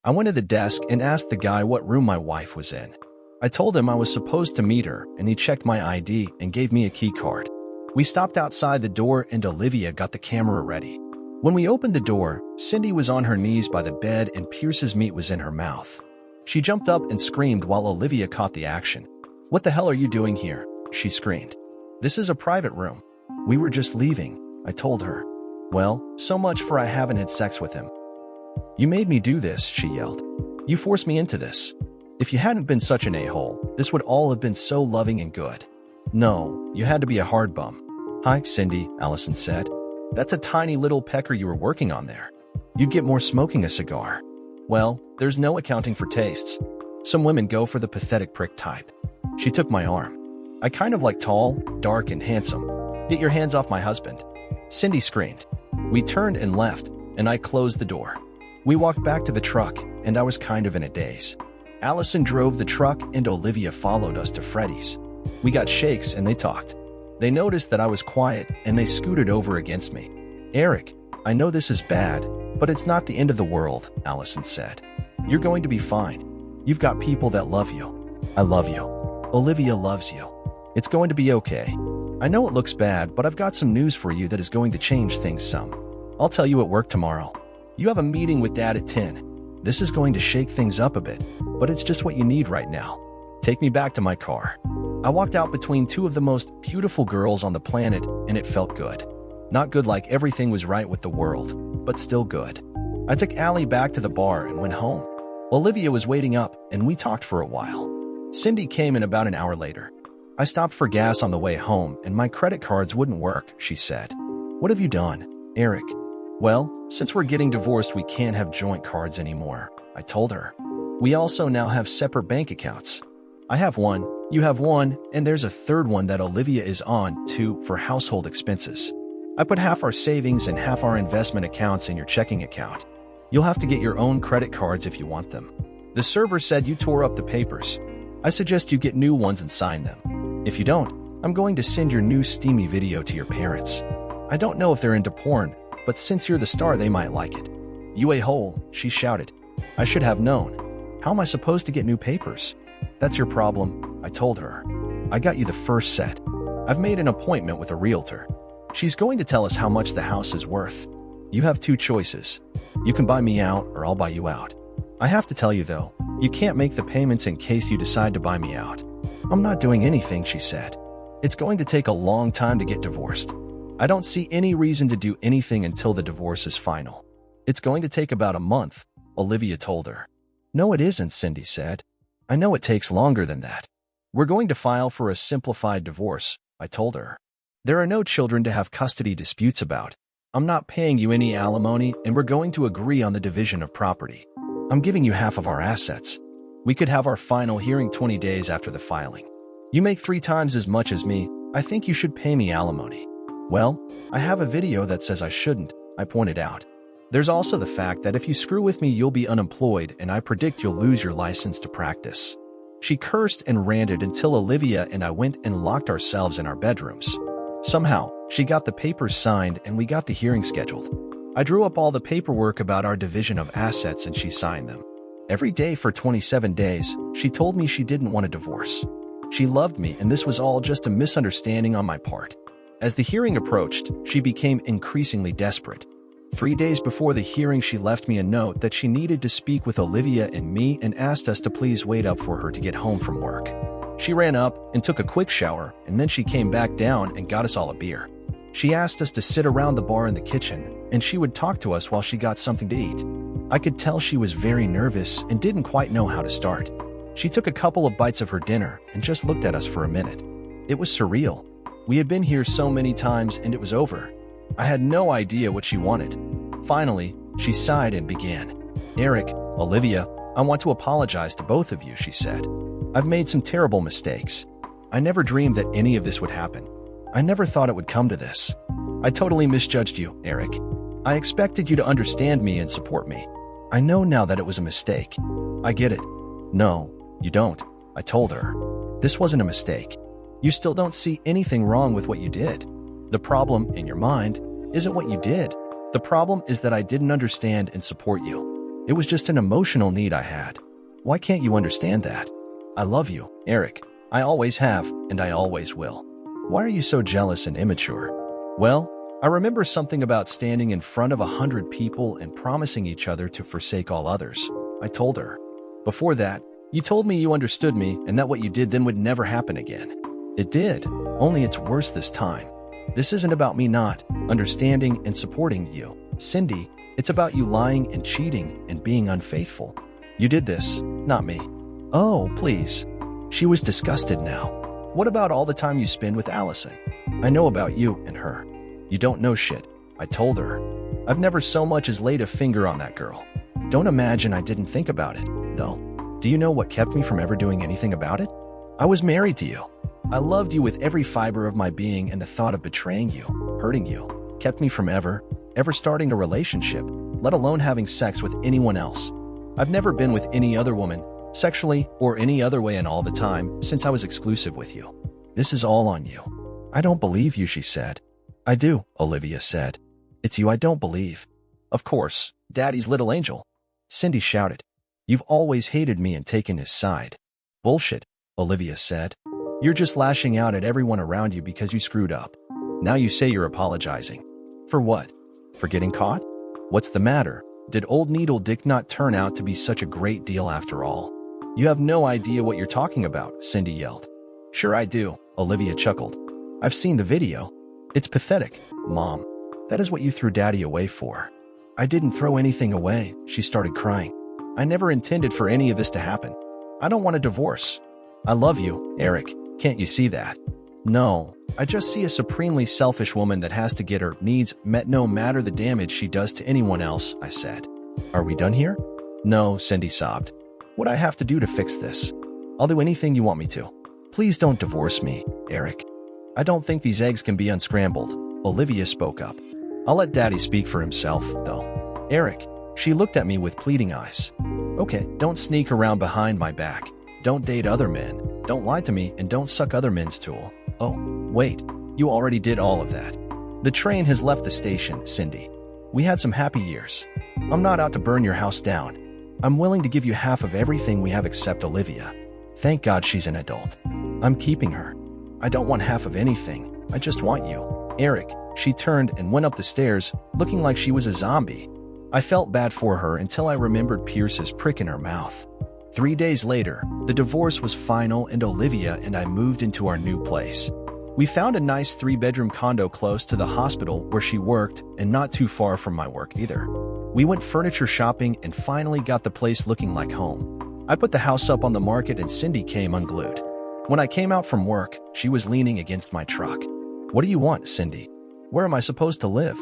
I went to the desk and asked the guy what room my wife was in. I told him I was supposed to meet her, and he checked my ID and gave me a key card. We stopped outside the door and Olivia got the camera ready. When we opened the door, Cindy was on her knees by the bed and Pierce's meat was in her mouth. She jumped up and screamed while Olivia caught the action. "What the hell are you doing here?" she screamed. "This is a private room. We were just leaving," I told her. "Well, so much for I haven't had sex with him." "You made me do this," she yelled. "You forced me into this. If you hadn't been such an a-hole, this would all have been so loving and good. No, you had to be a hard bum." "Hi, Cindy," Allison said. "That's a tiny little pecker you were working on there. You'd get more smoking a cigar." "Well, there's no accounting for tastes. Some women go for the pathetic prick type." She took my arm. "I kind of like tall, dark, and handsome. Get your hands off my husband," Cindy screamed. We turned and left, and I closed the door. We walked back to the truck, and I was kind of in a daze. Allison drove the truck, and Olivia followed us to Freddy's. We got shakes, and they talked. They noticed that I was quiet, and they scooted over against me. "Eric, I know this is bad, but it's not the end of the world," Allison said. "You're going to be fine. You've got people that love you." "I love you. Olivia loves you. It's going to be okay. I know it looks bad, but I've got some news for you that is going to change things some. I'll tell you at work tomorrow. You have a meeting with Dad at 10. This is going to shake things up a bit, but it's just what you need right now. Take me back to my car." I walked out between two of the most beautiful girls on the planet, and it felt good. Not good like everything was right with the world, but still good. I took Allie back to the bar and went home. Olivia was waiting up, and we talked for a while. Cindy came in about an hour later. "I stopped for gas on the way home, and my credit cards wouldn't work," she said. "What have you done, Eric?" "Well, since we're getting divorced, we can't have joint cards anymore," I told her. "We also now have separate bank accounts. I have one, you have one, and there's a third one that Olivia is on, too, for household expenses. I put half our savings and half our investment accounts in your checking account. You'll have to get your own credit cards if you want them. The server said you tore up the papers. I suggest you get new ones and sign them. If you don't, I'm going to send your new steamy video to your parents. I don't know if they're into porn, but since you're the star, they might like it." "You a-hole," she shouted. "I should have known. How am I supposed to get new papers?" "That's your problem," I told her. "I got you the first set. I've made an appointment with a realtor. She's going to tell us how much the house is worth. You have two choices. You can buy me out, or I'll buy you out. I have to tell you, though, you can't make the payments in case you decide to buy me out." "I'm not doing anything," she said. "It's going to take a long time to get divorced. I don't see any reason to do anything until the divorce is final." "It's going to take about a month," Olivia told her. "No, it isn't," Cindy said. "I know it takes longer than that. We're going to file for a simplified divorce," I told her. "There are no children to have custody disputes about. I'm not paying you any alimony, and we're going to agree on the division of property. I'm giving you half of our assets. We could have our final hearing 20 days after the filing. You make 3 times as much as me. I think you should pay me alimony." "Well, I have a video that says I shouldn't," I pointed out. "There's also the fact that if you screw with me, you'll be unemployed, and I predict you'll lose your license to practice." She cursed and ranted until Olivia and I went and locked ourselves in our bedrooms. Somehow, she got the papers signed and we got the hearing scheduled. I drew up all the paperwork about our division of assets and she signed them. Every day for 27 days, she told me she didn't want a divorce. She loved me, and this was all just a misunderstanding on my part. As the hearing approached, she became increasingly desperate. 3 days before the hearing, she left me a note that she needed to speak with Olivia and me and asked us to please wait up for her to get home from work. She ran up and took a quick shower, and then she came back down and got us all a beer. She asked us to sit around the bar in the kitchen, and she would talk to us while she got something to eat. I could tell she was very nervous and didn't quite know how to start. She took a couple of bites of her dinner and just looked at us for a minute. It was surreal. We had been here so many times and it was over. I had no idea what she wanted. Finally, she sighed and began. "Eric, Olivia, I want to apologize to both of you," she said. "I've made some terrible mistakes. I never dreamed that any of this would happen. I never thought it would come to this. I totally misjudged you, Eric. I expected you to understand me and support me. I know now that it was a mistake. I get it." "No, you don't," I told her. "This wasn't a mistake. You still don't see anything wrong with what you did. The problem, in your mind, isn't what you did. The problem is that I didn't understand and support you. It was just an emotional need I had. Why can't you understand that? I love you, Eric. I always have, and I always will. Why are you so jealous and immature? Well, I remember something about standing in front of 100 people and promising each other to forsake all others. I told her. Before that, you told me you understood me and that what you did then would never happen again. It did, only it's worse this time. This isn't about me not understanding and supporting you, Cindy. It's about you lying and cheating and being unfaithful. You did this, not me. Oh, please. She was disgusted now. What about all the time you spend with Allison? I know about you and her. You don't know shit. I told her. I've never so much as laid a finger on that girl. Don't imagine I didn't think about it, though. Do you know what kept me from ever doing anything about it? I was married to you. I loved you with every fiber of my being, and the thought of betraying you, hurting you, kept me from ever starting a relationship, let alone having sex with anyone else. I've never been with any other woman, sexually or any other way in all the time since I was exclusive with you. This is all on you. I don't believe you, she said. I do, Olivia said. It's you I don't believe. Of course, Daddy's little angel. Cindy shouted. You've always hated me and taken his side. Bullshit, Olivia said. You're just lashing out at everyone around you because you screwed up. Now you say you're apologizing. For what? For getting caught? What's the matter? Did old Needle Dick not turn out to be such a great deal after all? You have no idea what you're talking about, Cindy yelled. Sure I do, Olivia chuckled. I've seen the video. It's pathetic, Mom. That is what you threw Daddy away for. I didn't throw anything away, she started crying. I never intended for any of this to happen. I don't want a divorce. I love you, Eric. Can't you see that? No, I just see a supremely selfish woman that has to get her needs met no matter the damage she does to anyone else, I said. Are we done here? No, Cindy sobbed. What I have to do to fix this? I'll do anything you want me to. Please don't divorce me, Eric. I don't think these eggs can be unscrambled, Olivia spoke up. I'll let Daddy speak for himself, though. Eric, she looked at me with pleading eyes. Okay, don't sneak around behind my back. Don't date other men. Don't lie to me, and don't suck other men's tool. Oh, wait, you already did all of that. The train has left the station, Cindy. We had some happy years. I'm not out to burn your house down. I'm willing to give you half of everything we have except Olivia. Thank God she's an adult. I'm keeping her. I don't want half of anything. I just want you. Eric, she turned and went up the stairs, looking like she was a zombie. I felt bad for her until I remembered Pierce's prick in her mouth. 3 days later, the divorce was final and Olivia and I moved into our new place. We found a nice 3-bedroom condo close to the hospital where she worked and not too far from my work either. We went furniture shopping and finally got the place looking like home. I put the house up on the market and Cindy came unglued. When I came out from work, she was leaning against my truck. What do you want, Cindy? Where am I supposed to live?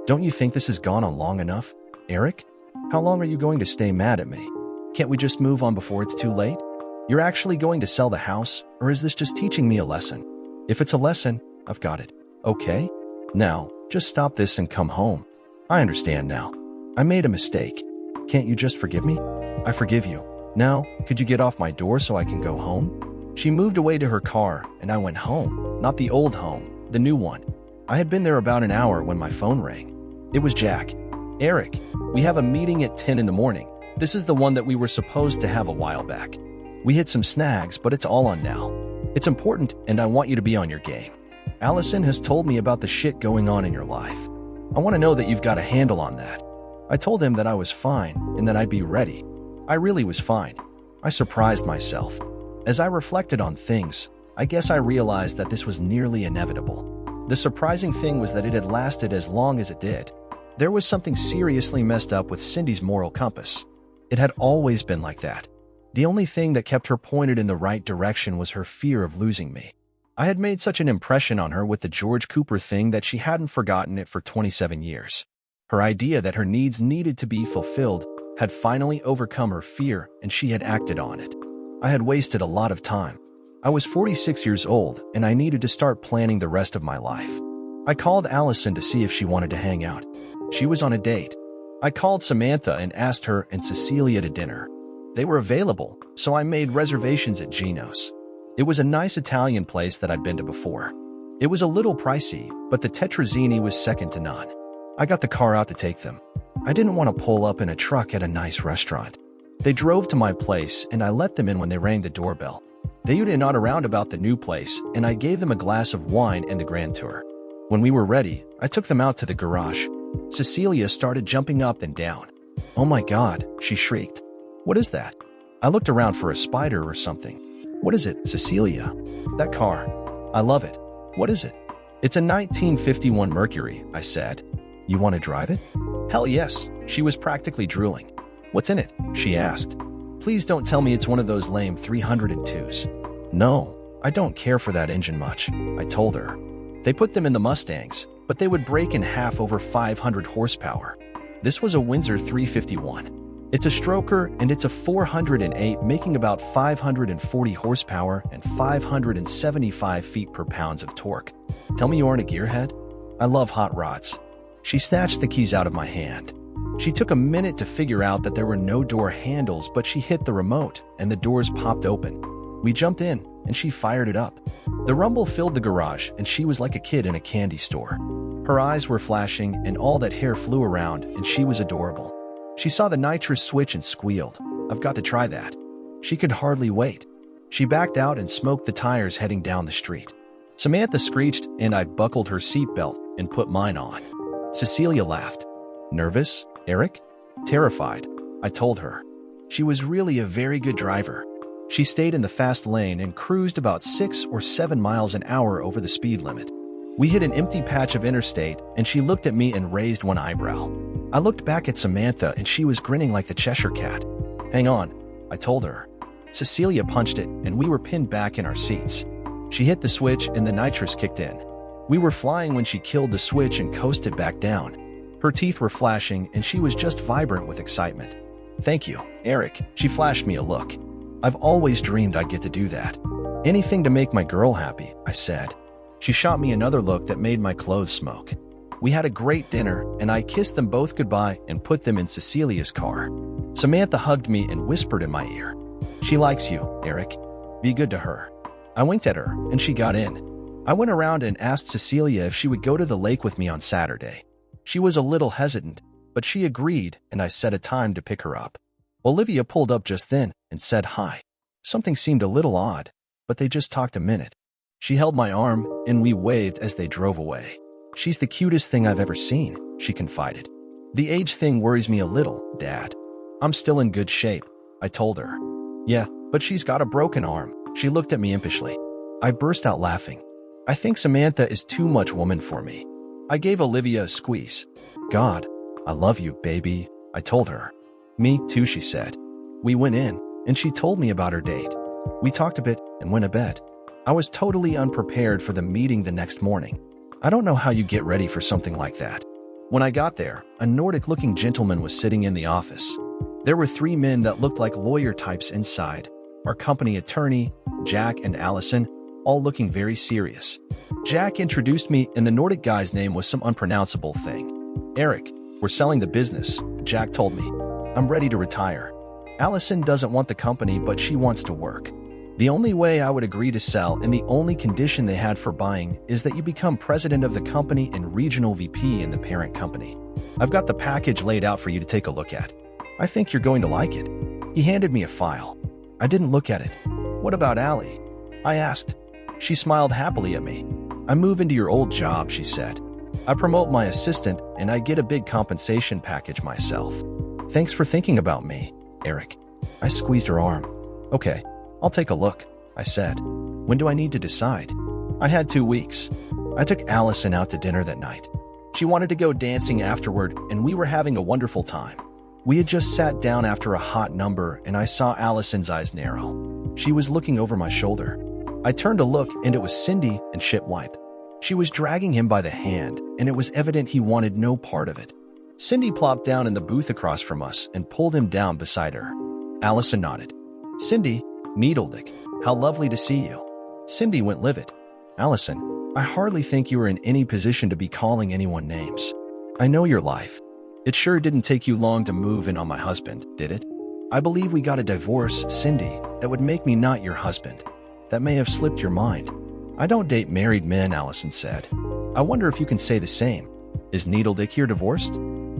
Don't you think this has gone on long enough? Eric, how long are you going to stay mad at me? Can't we just move on before it's too late? You're actually going to sell the house, or is this just teaching me a lesson? If it's a lesson, I've got it. Okay? Now, just stop this and come home. I understand now. I made a mistake. Can't you just forgive me? I forgive you. Now, could you get off my door so I can go home? She moved away to her car, and I went home. Not the old home, the new one. I had been there about an hour when my phone rang. It was Jack. Eric, we have a meeting at 10 in the morning. This is the one that we were supposed to have a while back. We hit some snags, but it's all on now. It's important, and I want you to be on your game. Allison has told me about the shit going on in your life. I want to know that you've got a handle on that. I told him that I was fine and that I'd be ready. I really was fine. I surprised myself. As I reflected on things, I guess I realized that this was nearly inevitable. The surprising thing was that it had lasted as long as it did. There was something seriously messed up with Cindy's moral compass. It had always been like that. The only thing that kept her pointed in the right direction was her fear of losing me. I had made such an impression on her with the George Cooper thing that she hadn't forgotten it for 27 years. Her idea that her needs needed to be fulfilled had finally overcome her fear, and she had acted on it. I had wasted a lot of time. I was 46 years old, and I needed to start planning the rest of my life. I called Allison to see if she wanted to hang out. She was on a date. I called Samantha and asked her and Cecilia to dinner. They were available, so I made reservations at Gino's. It was a nice Italian place that I'd been to before. It was a little pricey, but the tetrazzini was second to none. I got the car out to take them. I didn't want to pull up in a truck at a nice restaurant. They drove to my place, and I let them in when they rang the doorbell. They would not around about the new place, and I gave them a glass of wine and the grand tour. When we were ready, I took them out to the garage. Cecilia started jumping up and down. "Oh my God," she shrieked. "What is that?" I looked around for a spider or something. "What is it, Cecilia?" "That car. I love it. What is it?" "It's a 1951 Mercury," I said. "You want to drive it?" "Hell yes." She was practically drooling. "What's in it?" she asked. "Please don't tell me it's one of those lame 302s. "No, I don't care for that engine much," I told her. They put them in the Mustangs, but they would break in half over 500 horsepower. This was a Windsor 351. It's a stroker, and it's a 408, making about 540 horsepower and 575 feet-per-pound of torque. "Tell me you aren't a gearhead?" "I love hot rods." She snatched the keys out of my hand. She took a minute to figure out that there were no door handles, but she hit the remote, and the doors popped open. We jumped in, and she fired it up. The rumble filled the garage, and she was like a kid in a candy store. Her eyes were flashing, and all that hair flew around, and she was adorable. She saw the nitrous switch and squealed. "I've got to try that." She could hardly wait. She backed out and smoked the tires heading down the street. Samantha screeched, and I buckled her seatbelt and put mine on. Cecilia laughed. "Nervous, Eric?" "Terrified," I told her. She was really a very good driver. She stayed in the fast lane and cruised about 6 or 7 miles an hour over the speed limit. We hit an empty patch of interstate, and she looked at me and raised one eyebrow. I looked back at Samantha, and she was grinning like the Cheshire Cat. "Hang on," I told her. Cecilia punched it, and we were pinned back in our seats. She hit the switch, and the nitrous kicked in. We were flying when she killed the switch and coasted back down. Her teeth were flashing, and she was just vibrant with excitement. "Thank you, Eric." She flashed me a look. "I've always dreamed I'd get to do that." "Anything to make my girl happy," I said. She shot me another look that made my clothes smoke. We had a great dinner, and I kissed them both goodbye and put them in Cecilia's car. Samantha hugged me and whispered in my ear, "She likes you, Eric. Be good to her." I winked at her, and she got in. I went around and asked Cecilia if she would go to the lake with me on Saturday. She was a little hesitant, but she agreed, and I set a time to pick her up. Olivia pulled up just then and said hi. Something seemed a little odd, but they just talked a minute. She held my arm, and we waved as they drove away. "She's the cutest thing I've ever seen," she confided. "The age thing worries me a little, Dad." "I'm still in good shape," I told her. "Yeah, but she's got a broken arm." She looked at me impishly. I burst out laughing. "I think Samantha is too much woman for me." I gave Olivia a squeeze. "God, I love you, baby," I told her. "Me too," she said. We went in, and she told me about her date. We talked a bit and went to bed. I was totally unprepared for the meeting the next morning. I don't know how you get ready for something like that. When I got there, a Nordic-looking gentleman was sitting in the office. There were 3 men that looked like lawyer types inside. Our company attorney, Jack and Allison, all looking very serious. Jack introduced me, and the Nordic guy's name was some unpronounceable thing. "Eric, we're selling the business," Jack told me. "I'm ready to retire. Allison doesn't want the company, but she wants to work. The only way I would agree to sell, and the only condition they had for buying, is that you become president of the company and regional VP in the parent company. I've got the package laid out for you to take a look at. I think you're going to like it." He handed me a file. I didn't look at it. "What about Allie?" I asked. She smiled happily at me. "I move into your old job," she said. "I promote my assistant, and I get a big compensation package myself." "Thanks for thinking about me, Eric." I squeezed her arm. "Okay, I'll take a look," I said. "When do I need to decide?" I had 2 weeks. I took Allison out to dinner that night. She wanted to go dancing afterward, and we were having a wonderful time. We had just sat down after a hot number, and I saw Allison's eyes narrow. She was looking over my shoulder. I turned to look, and it was Cindy and Shit Wipe. She was dragging him by the hand, and it was evident he wanted no part of it. Cindy plopped down in the booth across from us and pulled him down beside her. Allison nodded. "Cindy, Needledick, how lovely to see you." Cindy went livid. "Allison, I hardly think you are in any position to be calling anyone names. I know your life. It sure didn't take you long to move in on my husband, did it? I believe we got a divorce, Cindy, that would make me not your husband." That may have slipped your mind. I don't date married men, Allison said. I wonder if you can say the same. Is Needledick here divorced?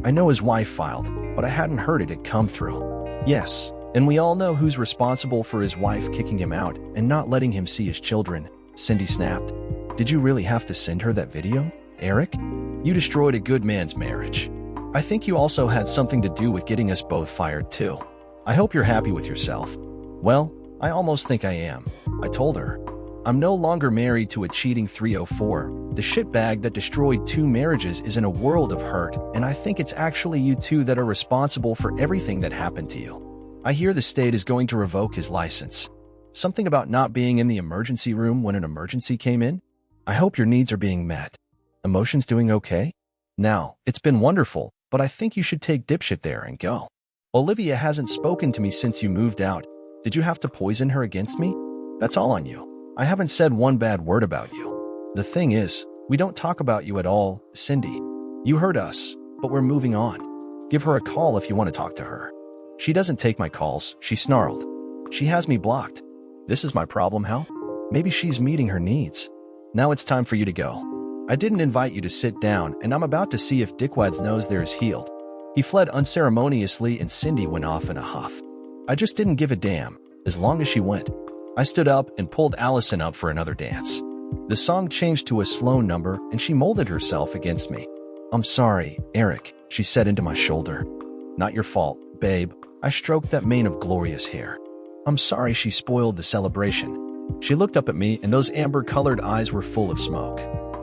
I know his wife filed, but I hadn't heard it had come through. Yes, and we all know who's responsible for his wife kicking him out and not letting him see his children, Cindy snapped. Did you really have to send her that video, Eric? You destroyed a good man's marriage. I think you also had something to do with getting us both fired too. I hope you're happy with yourself. Well, I almost think I am, I told her. I'm no longer married to a cheating 304. The shitbag that destroyed 2 marriages is in a world of hurt, and I think it's actually you two that are responsible for everything that happened to you. I hear the state is going to revoke his license. Something about not being in the emergency room when an emergency came in? I hope your needs are being met. Emotions doing okay? Now, it's been wonderful, but I think you should take dipshit there and go. Olivia hasn't spoken to me since you moved out. Did you have to poison her against me? That's all on you. I haven't said one bad word about you. The thing is, we don't talk about you at all, Cindy. You hurt us, but we're moving on. Give her a call if you want to talk to her. She doesn't take my calls, she snarled. She has me blocked. This is my problem, Hal? Maybe she's meeting her needs. Now it's time for you to go. I didn't invite you to sit down, and I'm about to see if Dickwad's nose there is healed. He fled unceremoniously and Cindy went off in a huff. I just didn't give a damn, as long as she went. I stood up and pulled Allison up for another dance. The song changed to a slow number and she molded herself against me. I'm sorry, Eric, she said into my shoulder. Not your fault, babe. I stroked that mane of glorious hair. I'm sorry she spoiled the celebration. She looked up at me and those amber-colored eyes were full of smoke.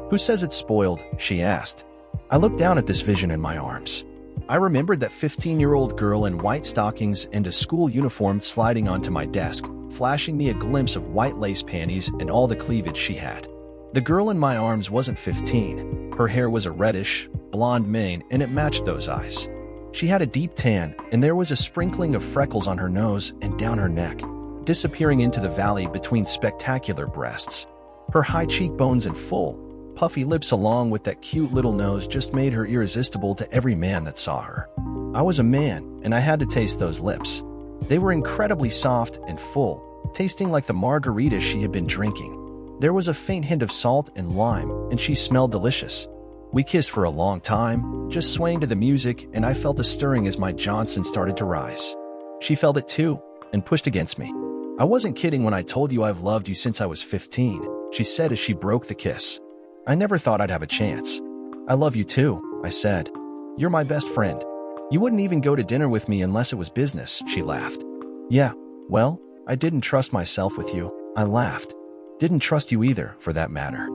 Who says it's spoiled? She asked. I looked down at this vision in my arms. I remembered that 15-year-old girl in white stockings and a school uniform sliding onto my desk, flashing me a glimpse of white lace panties and all the cleavage she had. The girl in my arms wasn't 15. Her hair was a reddish, blonde mane, and it matched those eyes. She had a deep tan, and there was a sprinkling of freckles on her nose and down her neck, disappearing into the valley between spectacular breasts. Her high cheekbones and full, puffy lips along with that cute little nose just made her irresistible to every man that saw her. I was a man, and I had to taste those lips. They were incredibly soft and full, tasting like the margaritas she had been drinking. There was a faint hint of salt and lime, and she smelled delicious. We kissed for a long time, just swaying to the music, and I felt a stirring as my Johnson started to rise. She felt it too, and pushed against me. I wasn't kidding when I told you I've loved you since I was 15, she said as she broke the kiss. I never thought I'd have a chance. I love you too, I said. You're my best friend. You wouldn't even go to dinner with me unless it was business, she laughed. Yeah, well, I didn't trust myself with you, I laughed. Didn't trust you either, for that matter.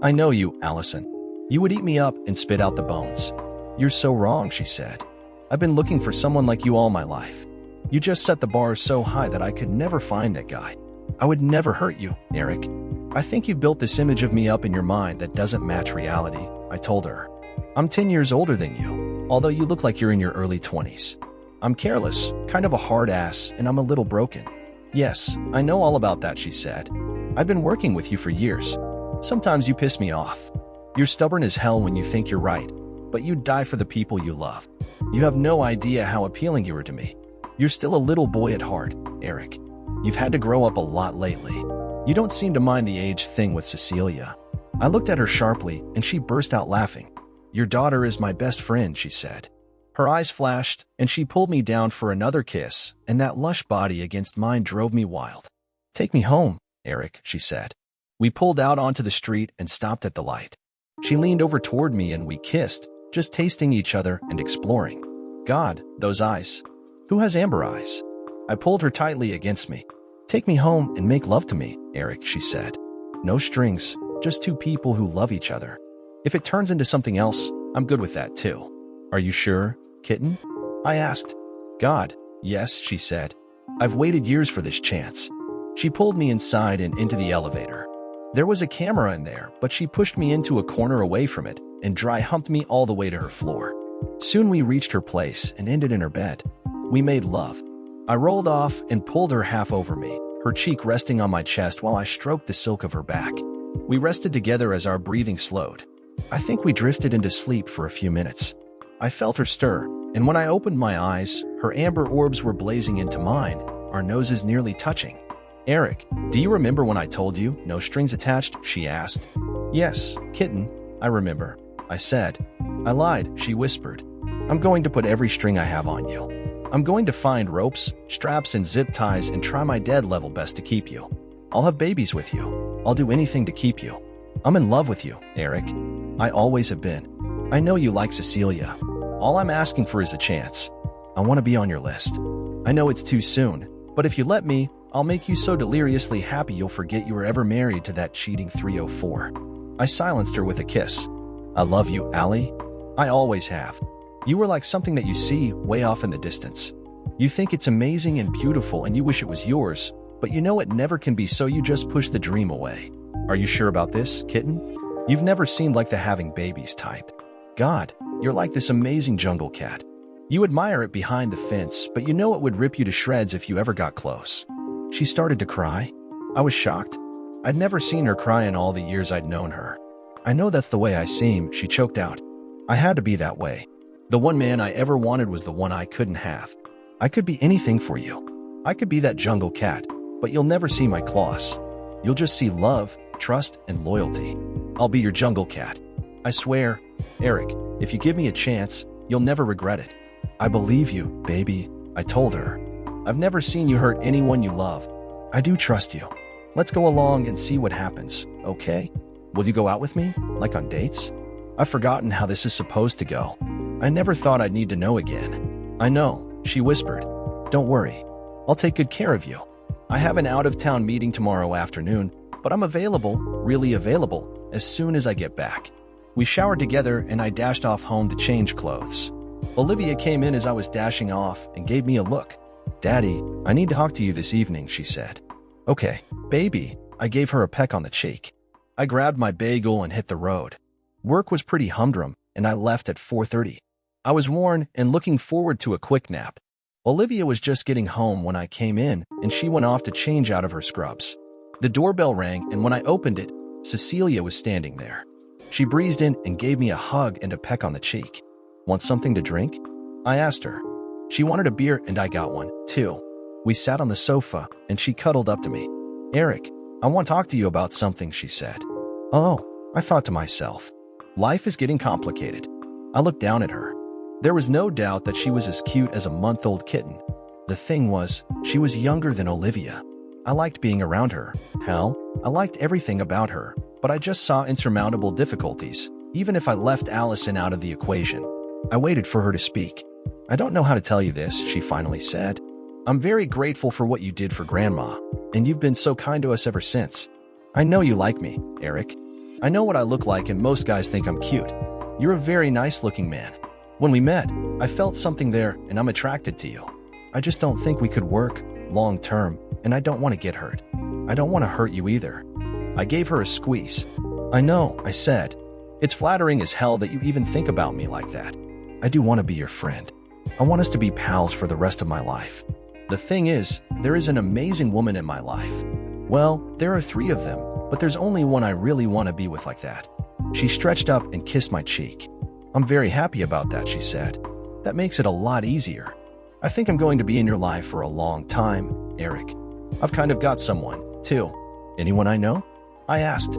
I know you, Allison. You would eat me up and spit out the bones. You're so wrong, she said. I've been looking for someone like you all my life. You just set the bar so high that I could never find that guy. I would never hurt you, Eric. I think you've built this image of me up in your mind that doesn't match reality, I told her. I'm 10 years older than you, although you look like you're in your early 20s. I'm careless, kind of a hard ass, and I'm a little broken. Yes, I know all about that, she said. I've been working with you for years. Sometimes you piss me off. You're stubborn as hell when you think you're right, but you die for the people you love. You have no idea how appealing you are to me. You're still a little boy at heart, Eric. You've had to grow up a lot lately. You don't seem to mind the age thing with Cecilia. I looked at her sharply, and she burst out laughing. Your daughter is my best friend, she said. Her eyes flashed, and she pulled me down for another kiss, and that lush body against mine drove me wild. Take me home, Eric, she said. We pulled out onto the street and stopped at the light. She leaned over toward me and we kissed, just tasting each other and exploring. God, those eyes. Who has amber eyes? I pulled her tightly against me. Take me home and make love to me, Eric, she said. No strings, just two people who love each other. If it turns into something else, I'm good with that too. Are you sure, kitten? I asked. God, yes, she said. I've waited years for this chance. She pulled me inside and into the elevator. There was a camera in there, but she pushed me into a corner away from it and dry humped me all the way to her floor. Soon we reached her place and ended in her bed. We made love. I rolled off and pulled her half over me, her cheek resting on my chest while I stroked the silk of her back. We rested together as our breathing slowed. I think we drifted into sleep for a few minutes. I felt her stir, and when I opened my eyes, her amber orbs were blazing into mine, our noses nearly touching. Eric, do you remember when I told you no strings attached? She asked. Yes, kitten, I remember, I said. I lied, she whispered. I'm going to put every string I have on you. I'm going to find ropes, straps, and zip ties and try my dead level best to keep you. I'll have babies with you. I'll do anything to keep you. I'm in love with you, Eric. I always have been. I know you like Cecilia. All I'm asking for is a chance. I want to be on your list. I know it's too soon, but if you let me, I'll make you so deliriously happy you'll forget you were ever married to that cheating 304. I silenced her with a kiss. I love you, Allie. I always have. You were like something that you see way off in the distance. You think it's amazing and beautiful and you wish it was yours, but you know it never can be, so you just push the dream away. Are you sure about this, kitten? You've never seemed like the having babies type. God, you're like this amazing jungle cat. You admire it behind the fence, but you know it would rip you to shreds if you ever got close. She started to cry. I was shocked. I'd never seen her cry in all the years I'd known her. I know that's the way I seem, she choked out. I had to be that way. The one man I ever wanted was the one I couldn't have. I could be anything for you. I could be that jungle cat, but you'll never see my claws. You'll just see love, trust, and loyalty. I'll be your jungle cat. I swear, Eric, if you give me a chance, you'll never regret it. I believe you, baby, I told her. I've never seen you hurt anyone you love. I do trust you. Let's go along and see what happens, okay? Will you go out with me, like on dates? I've forgotten how this is supposed to go. I never thought I'd need to know again. I know, she whispered. Don't worry. I'll take good care of you. I have an out-of-town meeting tomorrow afternoon, but I'm available, really available, as soon as I get back. We showered together and I dashed off home to change clothes. Olivia came in as I was dashing off and gave me a look. Daddy, I need to talk to you this evening, she said. Okay, baby, I gave her a peck on the cheek. I grabbed my bagel and hit the road. Work was pretty humdrum, and I left at 4:30. I was worn and looking forward to a quick nap. Olivia was just getting home when I came in, and she went off to change out of her scrubs. The doorbell rang, and when I opened it, Cecilia was standing there. She breezed in and gave me a hug and a peck on the cheek. Want something to drink? I asked her. She wanted a beer, and I got one, too. We sat on the sofa, and she cuddled up to me. Eric, I want to talk to you about something, she said. Oh, I thought to myself. Life is getting complicated. I looked down at her. There was no doubt that she was as cute as a month-old kitten. The thing was, she was younger than Olivia. I liked being around her. Hell, I liked everything about her, but I just saw insurmountable difficulties, even if I left Allison out of the equation. I waited for her to speak. I don't know how to tell you this, she finally said. I'm very grateful for what you did for Grandma, and you've been so kind to us ever since. I know you like me, Eric. I know what I look like, and most guys think I'm cute. You're a very nice-looking man. When we met, I felt something there, and I'm attracted to you. I just don't think we could work long-term, and I don't want to get hurt. I don't want to hurt you either. I gave her a squeeze. I know, I said. It's flattering as hell that you even think about me like that. I do want to be your friend. I want us to be pals for the rest of my life. The thing is, there is an amazing woman in my life. Well, there are 3 of them, but there's only one I really want to be with like that. She stretched up and kissed my cheek. I'm very happy about that, she said. That makes it a lot easier. I think I'm going to be in your life for a long time, Eric. I've kind of got someone, too. Anyone I know? I asked.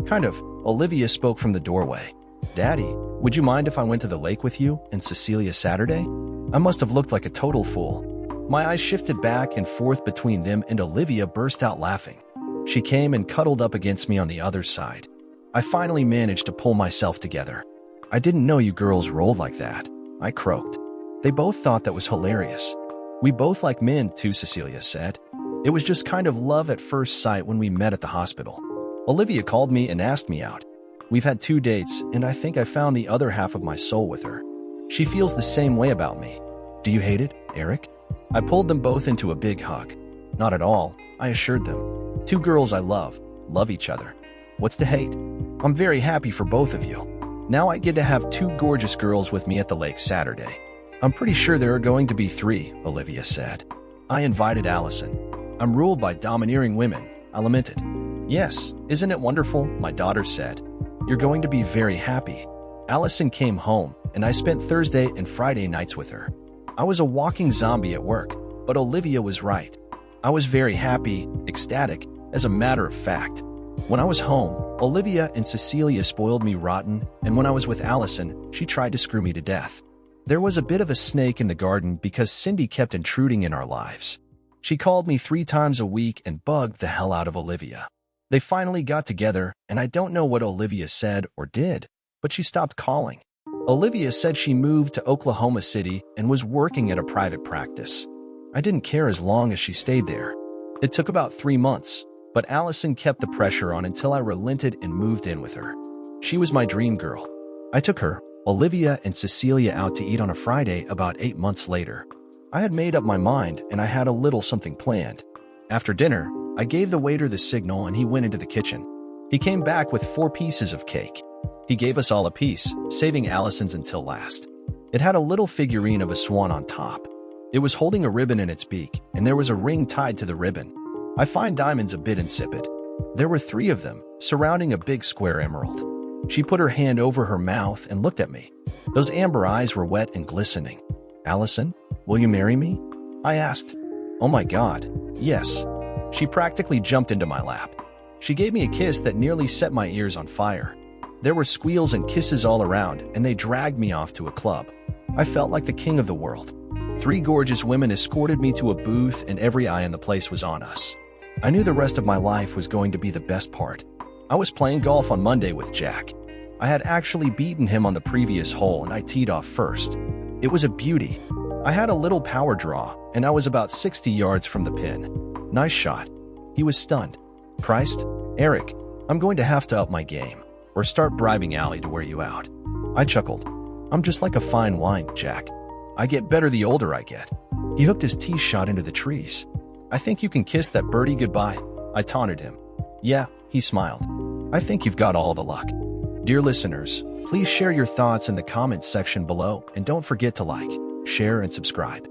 Kind of. Olivia spoke from the doorway. Daddy, would you mind if I went to the lake with you and Cecilia Saturday? I must have looked like a total fool. My eyes shifted back and forth between them, and Olivia burst out laughing. She came and cuddled up against me on the other side. I finally managed to pull myself together. I didn't know you girls rolled like that, I croaked. They both thought that was hilarious. We both like men too, Cecilia said. It was just kind of love at first sight when we met at the hospital. Olivia called me and asked me out. We've had 2 dates, and I think I found the other half of my soul with her. She feels the same way about me. Do you hate it, Eric? I pulled them both into a big hug. Not at all, I assured them. 2 girls I love each other. What's to hate? I'm very happy for both of you. Now I get to have 2 gorgeous girls with me at the lake Saturday. I'm pretty sure there are going to be 3, Olivia said. I invited Allison. I'm ruled by domineering women, I lamented. Yes, isn't it wonderful, my daughter said. You're going to be very happy. Allison came home, and I spent Thursday and Friday nights with her. I was a walking zombie at work, but Olivia was right. I was very happy, ecstatic, as a matter of fact. When I was home, Olivia and Cecilia spoiled me rotten, and when I was with Allison, she tried to screw me to death. There was a bit of a snake in the garden because Cindy kept intruding in our lives. She called me 3 times a week and bugged the hell out of Olivia. They finally got together, and I don't know what Olivia said or did, but she stopped calling. Olivia said she moved to Oklahoma City and was working at a private practice. I didn't care as long as she stayed there. It took about 3 months, but Allison kept the pressure on until I relented and moved in with her. She was my dream girl. I took her, Olivia, and Cecilia out to eat on a Friday about 8 months later. I had made up my mind and I had a little something planned. After dinner, I gave the waiter the signal and he went into the kitchen. He came back with 4 pieces of cake. He gave us all a piece, saving Allison's until last. It had a little figurine of a swan on top. It was holding a ribbon in its beak, and there was a ring tied to the ribbon. I find diamonds a bit insipid. There were 3 of them, surrounding a big square emerald. She put her hand over her mouth and looked at me. Those amber eyes were wet and glistening. "Allison, will you marry me?" I asked. "Oh my God, yes." She practically jumped into my lap. She gave me a kiss that nearly set my ears on fire. There were squeals and kisses all around, and they dragged me off to a club. I felt like the king of the world. 3 gorgeous women escorted me to a booth, and every eye in the place was on us. I knew the rest of my life was going to be the best part. I was playing golf on Monday with Jack. I had actually beaten him on the previous hole, and I teed off first. It was a beauty. I had a little power draw, and I was about 60 yards from the pin. Nice shot. He was stunned. "Christ, Eric, I'm going to have to up my game, or start bribing Allie to wear you out." I chuckled. "I'm just like a fine wine, Jack. I get better the older I get." He hooked his tee shot into the trees. "I think you can kiss that birdie goodbye," I taunted him. "Yeah," he smiled. "I think you've got all the luck." Dear listeners, please share your thoughts in the comments section below, and don't forget to like, share, and subscribe.